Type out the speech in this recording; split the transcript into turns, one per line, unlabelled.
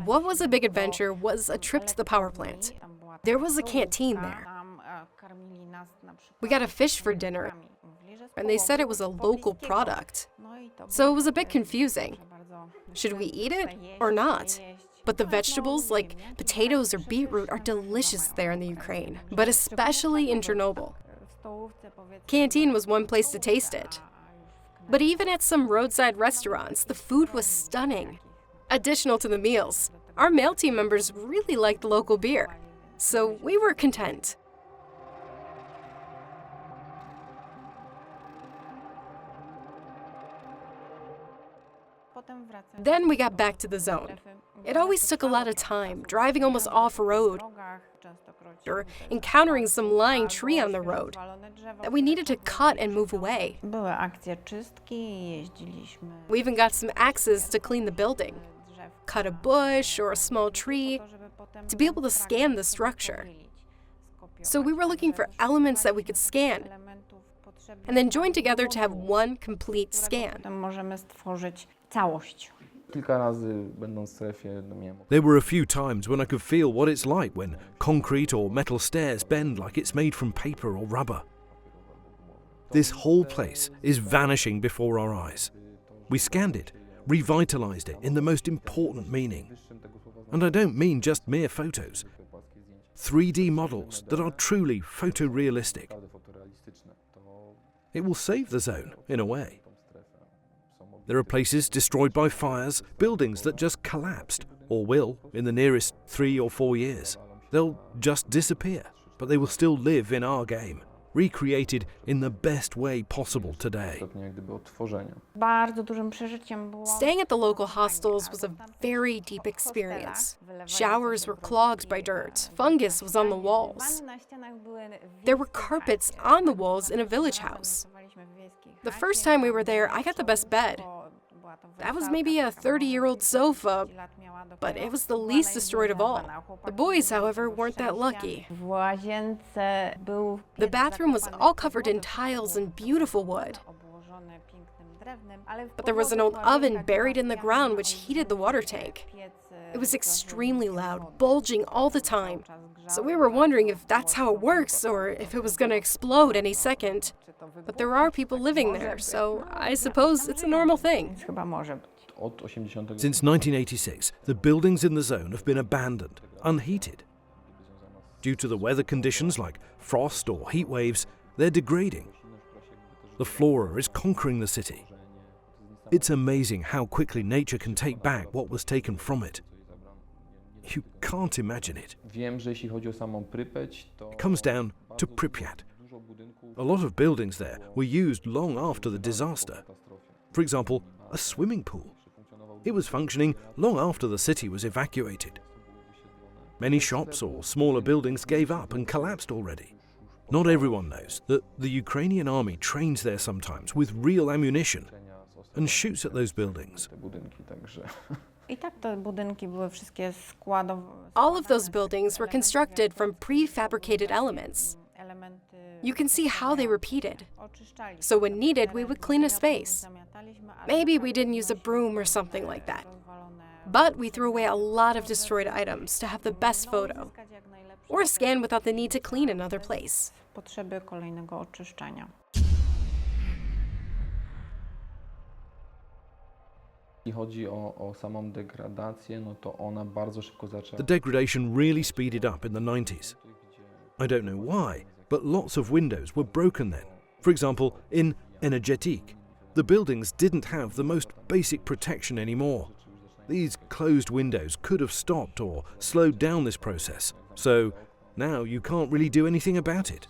What was a big adventure was a trip to the power plant. There was a canteen there. We got a fish for dinner, and they said it was a local product. So it was a bit confusing. Should we eat it or not? But the vegetables, like potatoes or beetroot, are delicious there in the Ukraine, but especially in Chernobyl. Canteen was one place to taste it. But even at some roadside restaurants, the food was stunning. Additional to the meals, our male team members really liked the local beer, so we were content. Then we got back to the zone. It always took a lot of time, driving almost off-road, or encountering some lying tree on the road that we needed to cut and move away. We even got some axes to clean the building, cut a bush or a small tree to be able to scan the structure. So we were looking for elements that we could scan, and then join together to have one complete scan.
There were a few times when I could feel what it's like when concrete or metal stairs bend like it's made from paper or rubber. This whole place is vanishing before our eyes. We scanned it, revitalized it in the most important meaning. And I don't mean just mere photos. 3D models that are truly photorealistic. It will save the zone, in a way. There are places destroyed by fires, buildings that just collapsed, or will in the nearest 3 or 4 years. They'll just disappear, but they will still live in our game, recreated in the best way possible today.
Staying at the local hostels was a very deep experience. Showers were clogged by dirt, fungus was on the walls. There were carpets on the walls in a village house. The first time we were there, I got the best bed. That was maybe a 30-year-old sofa, but it was the least destroyed of all. The boys, however, weren't that lucky. The bathroom was all covered in tiles and beautiful wood. But there was an old oven buried in the ground which heated the water tank. It was extremely loud, bulging all the time. So we were wondering if that's how it works or if it was going to explode any second. But there are people living there, so I suppose it's a normal thing.
Since 1986, the buildings in the zone have been abandoned, unheated. Due to the weather conditions like frost or heat waves, they're degrading. The flora is conquering the city. It's amazing how quickly nature can take back what was taken from it. You can't imagine it. It comes down to Pripyat. A lot of buildings there were used long after the disaster. For example, a swimming pool. It was functioning long after the city was evacuated. Many shops or smaller buildings gave up and collapsed already. Not everyone knows that the Ukrainian army trains there sometimes with real ammunition and shoots at those buildings.
All of those buildings were constructed from prefabricated elements. You can see how they repeated. So when needed, we would clean a space. Maybe we didn't use a broom or something like that. But we threw away a lot of destroyed items to have the best photo, or scan without the need to clean another place.
The degradation really speeded up in the 90s. I don't know why, but lots of windows were broken then. For example, in Energetic, the buildings didn't have the most basic protection anymore. These closed windows could have stopped or slowed down this process, so now you can't really do anything about it.